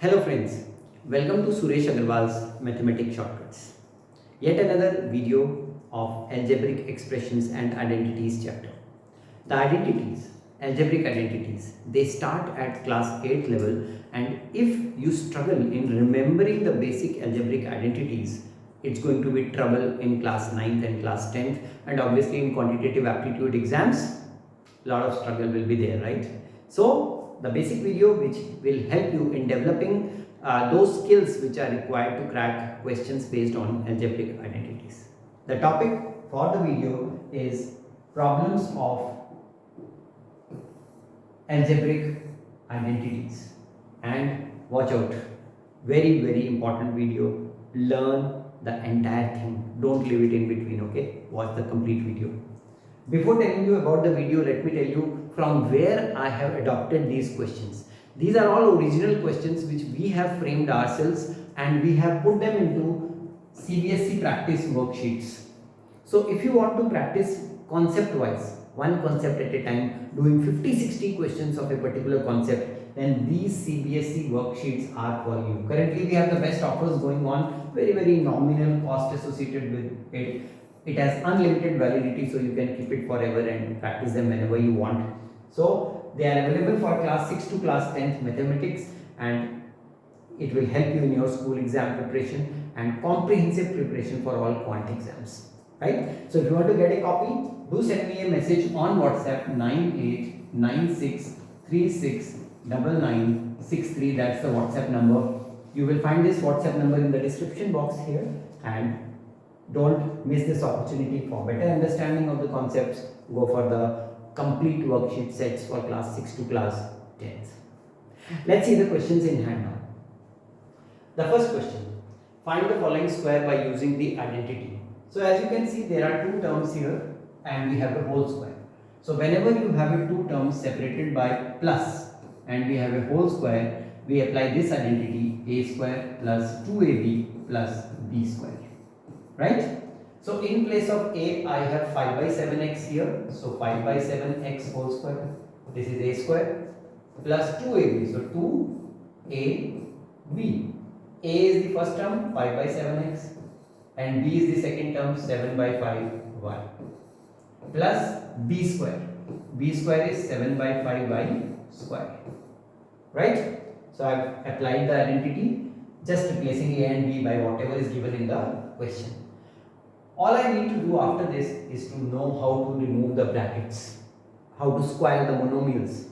Hello friends, welcome to Suresh Aggarwal's Mathematics Shortcuts. Yet another video of algebraic expressions and identities chapter. The identities, algebraic identities, they start at class 8 level, and if you struggle in remembering the basic algebraic identities, it's going to be trouble in class 9th and class 10th, and obviously in quantitative aptitude exams, lot of struggle will be there, right? So the basic video which will help you in developing those skills which are required to crack questions based on algebraic identities. The topic for the video is problems of algebraic identities, and watch out, very important video. Learn the entire thing, don't leave it in between, okay? Watch the complete video. Before telling you about the video, let me tell you from where I have adopted these questions. These are all original questions which we have framed ourselves, and we have put them into CBSE practice worksheets. So if you want to practice concept wise, one concept at a time, doing 50-60 questions of a particular concept, then these CBSE worksheets are for you. Currently we have the best offers going on, very nominal cost associated with it. It has unlimited validity, so you can keep it forever and practice them whenever you want. So they are available for class 6 to class 10th mathematics, and it will help you in your school exam preparation and comprehensive preparation for all quant exams, right? So if you want to get a copy, do send me a message on WhatsApp 9896369963. That's the WhatsApp number. You will find this WhatsApp number in the description box here, and don't miss this opportunity. For better understanding of the concepts, go for the complete worksheet sets for class 6 to class 10th. Let's see the questions in hand now. The first question, find the following square by using the identity. So as you can see, there are two terms here and we have a whole square. So whenever you have a two terms separated by plus and we have a whole square, we apply this identity, a square plus 2ab plus b square. Right? So in place of a, I have 5 by 7x here. So 5 by 7x whole square. This is a square plus 2ab. So 2ab. A is the first term, 5 by 7x, and b is the second term, 7 by 5y, plus b square. B square is 7 by 5y square. Right? So I have applied the identity, just replacing a and b by whatever is given in the question. All I need to do after this is to know how to remove the brackets, how to square the monomials.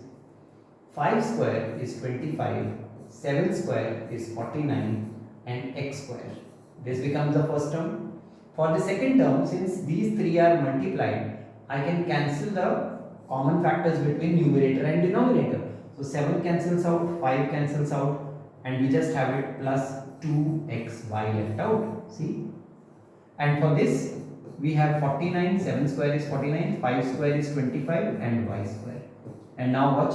5 square is 25, 7 square is 49, and x square. This becomes the first term. For the second term, since these three are multiplied, I can cancel the common factors between numerator and denominator. So 7 cancels out, 5 cancels out, and we just have it plus 2xy left out. See? And for this, we have 49, 7 square is 49, 5 square is 25, and y square. And now watch,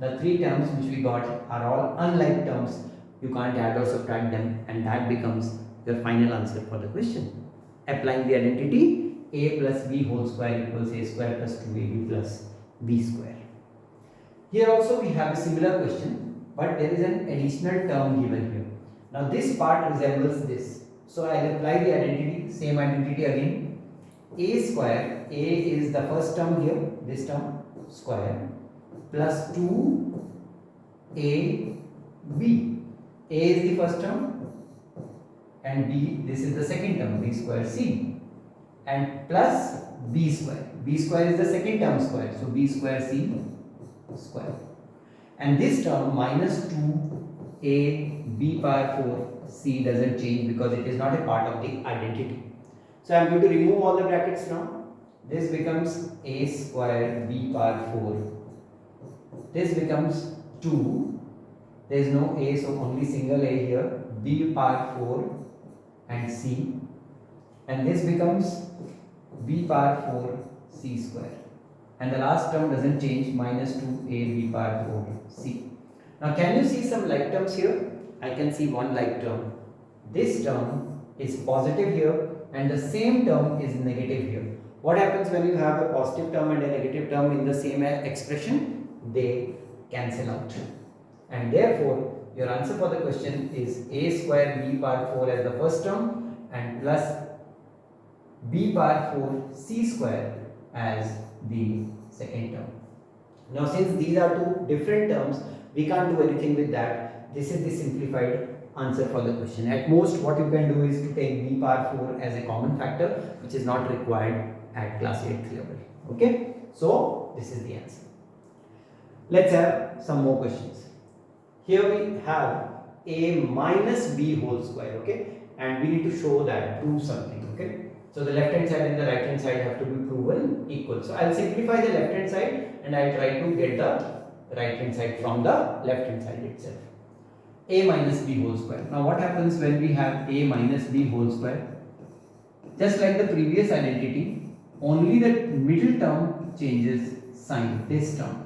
the three terms which we got are all unlike terms. You can't add or subtract them, and that becomes your final answer for the question. Applying the identity, a plus b whole square equals a square plus 2ab plus b square. Here also we have a similar question, but there is an additional term given here. Now this part resembles this. So I will apply the identity, same identity again. A square, a is the first term here, this term, square, plus 2ab. A is the first term and b, this is the second term, b square c, and plus b square. B square is the second term square, so b square c square. And this term minus 2ab power 4 c doesn't change because it is not a part of the identity. So I am going to remove all the brackets now. This becomes a square b power 4. This becomes 2. There is no a, so only single a here. B power 4 and c. And this becomes b power 4 c square. And the last term doesn't change, minus 2a b power 4 c. Now can you see some like terms here? I can see one like term. This term is positive here and the same term is negative here. What happens when you have a positive term and a negative term in the same expression? They cancel out. And therefore your answer for the question is a square b power 4 as the first term and plus b power 4 c square as the second term. Now since these are two different terms, we can't do anything with that. This is the simplified answer for the question. At most what you can do is to take b power 4 as a common factor, which is not required at class 8th level. Okay, so this is the answer. Let's have some more questions. Here we have a minus b whole square, okay, and we need to show that, prove something, okay. So the left hand side and the right hand side have to be proven equal. So I'll simplify the left hand side and I'll try to get the right hand side from the left hand side itself. A minus b whole square. Now what happens when we have a minus b whole square? Just like the previous identity, only the middle term changes sign, this term.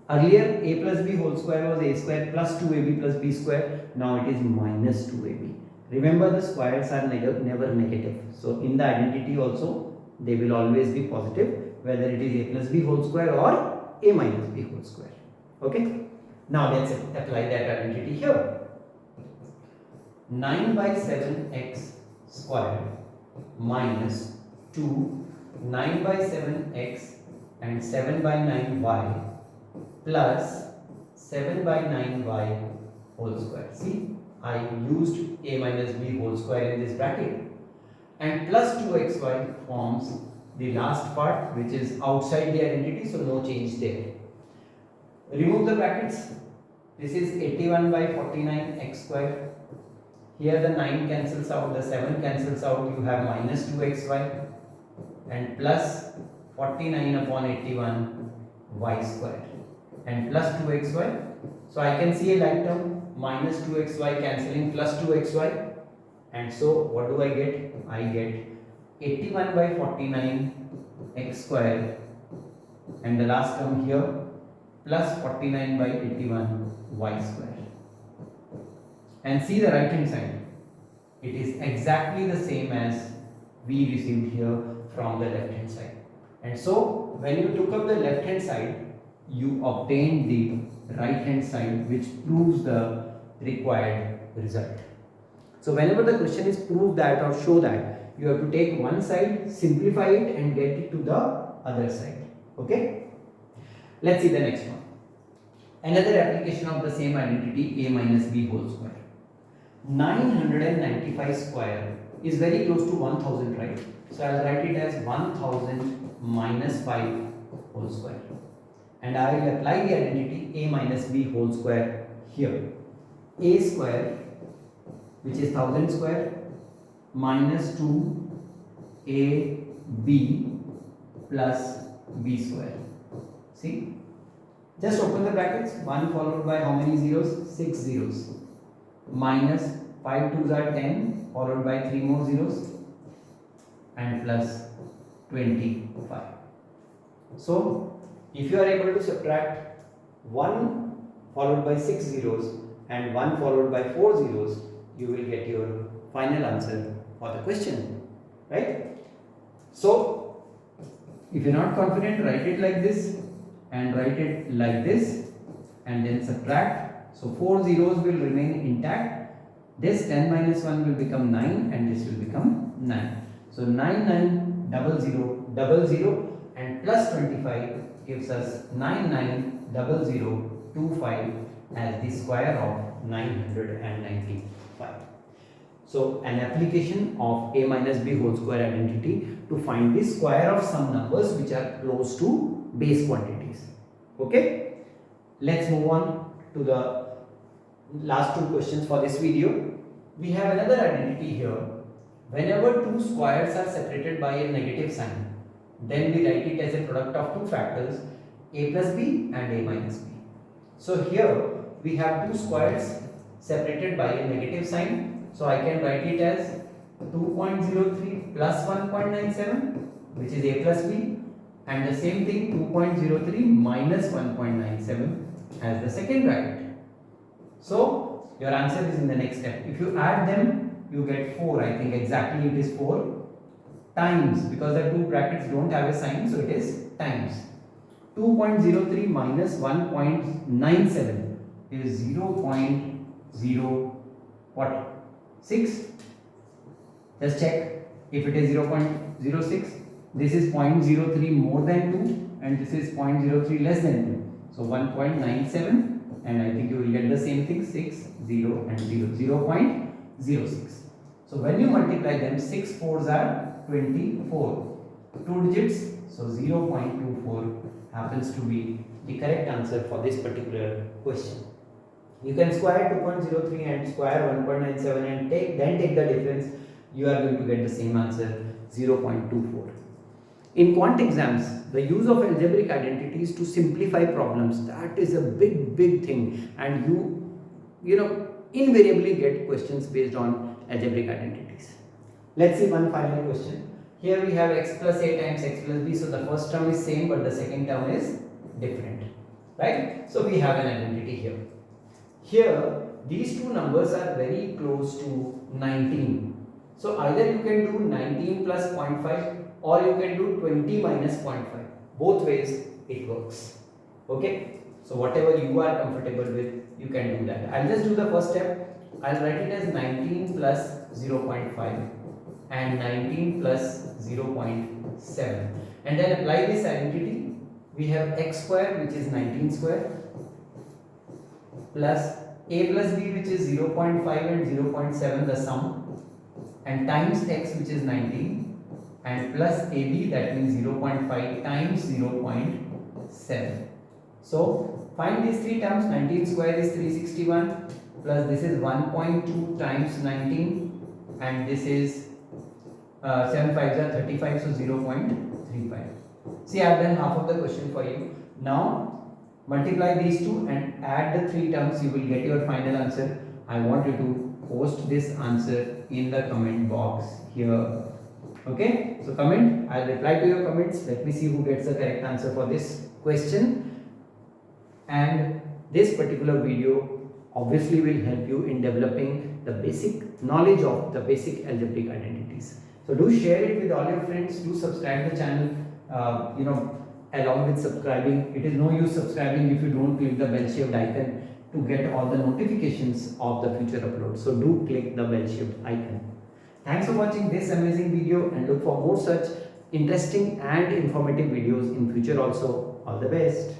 Earlier a plus b whole square was a square plus 2ab plus b square. Now it is minus 2ab. Remember, the squares are never negative. So in the identity also they will always be positive, whether it is a plus b whole square or a minus b whole square. Okay. Now let's apply that identity here. 9 by 7x square minus 2 9 by 7x and 7 by 9y plus 7 by 9y whole square. See, I used a minus b whole square in this bracket, and plus 2xy forms the last part, which is outside the identity, so no change there. Remove the brackets. This is 81 by 49 x square. Here the 9 cancels out, the 7 cancels out, you have minus 2xy and plus 49 upon 81 y square and plus 2xy. So I can see a like term, minus 2xy cancelling plus 2xy, and so what do I get? I get 81 by 49 x square and the last term here plus 49 by 81 y square. And see the right hand side, it is exactly the same as we received here from the left hand side. And so when you took up the left hand side, you obtained the right hand side, which proves the required result. So whenever the question is prove that or show that, you have to take one side, simplify it and get it to the other side. Okay, let's see the next one. Another application of the same identity, a minus b whole square. 995 square is very close to 1000, right? So I will write it as 1000 minus 5 whole square, and I will apply the identity a minus b whole square here. A square, which is 1000 square, minus 2ab plus b square. See, just open the brackets, 1 followed by how many zeros? 6 zeros, minus 5 2s are 10 followed by 3 more zeros and plus 25. So if you are able to subtract 1 followed by 6 zeros and 1 followed by 4 zeros, you will get your final answer for the question, right? So if you are not confident, write it like this and write it like this and then subtract. So 4 zeros will remain intact. This 10 minus 1 will become 9 and this will become 9. So 990000 and plus 25 gives us 990025 as the square of 995. So an application of a minus b whole square identity to find the square of some numbers which are close to base quantities. Okay, let's move on to the last two questions for this video. We have another identity here. Whenever two squares are separated by a negative sign, then we write it as a product of two factors, a plus b and a minus b. So here we have two squares separated by a negative sign. So I can write it as 2.03 plus 1.97, which is a plus b, and the same thing 2.03 minus 1.97 as the second bracket. So your answer is in the next step. If you add them, you get 4. I think exactly it is 4 times, because the two brackets don't have a sign, so it is times. 2.03 minus 1.97 is 0.97. what? 6. Just check if it is 0.06. This is 0.03 more than 2 and this is 0.03 less than 2. So 1.97, and I think you will get the same thing, 6, 0 and 0, 0.06. So when you multiply them, 6 4s are 24. 2 digits, so 0.24 happens to be the correct answer for this particular question. You can square 2.03 and square 1.97 and then take the difference. You are going to get the same answer, 0.24. In quant exams, the use of algebraic identities to simplify problems, that is a big thing, and you invariably get questions based on algebraic identities. Let's see one final question. Here we have x plus a times x plus b, so the first term is same but the second term is different, right? So we have an identity here. Here these two numbers are very close to 19. So either you can do 19 plus 0.5 or you can do 20 minus 0.5. Both ways it works. Okay. So whatever you are comfortable with, you can do that. I'll just do the first step. I'll write it as 19 plus 0.5 and 19 plus 0.7. And then apply this identity. We have x square, which is 19 square, plus a plus b, which is 0.5 and 0.7, the sum, and times x, which is 19, and plus ab, that means 0.5 times 0.7. So find these three terms. 19 square is 361, plus this is 1.2 times 19, and this is 7 5s are 35, so 0.35. See, I have done half of the question for you. Now multiply these two and add the three terms, you will get your final answer. I want you to post this answer in the comment box here. Okay, so comment, I'll reply to your comments. Let me see who gets the correct answer for this question. And this particular video obviously will help you in developing the basic knowledge of the basic algebraic identities. So do share it with all your friends. Do subscribe the channel. Along with subscribing, it is no use subscribing if you don't click the bell shaped icon to get all the notifications of the future uploads. So do click the bell shaped icon. Thanks for watching this amazing video and look for more such interesting and informative videos in future also. All the best.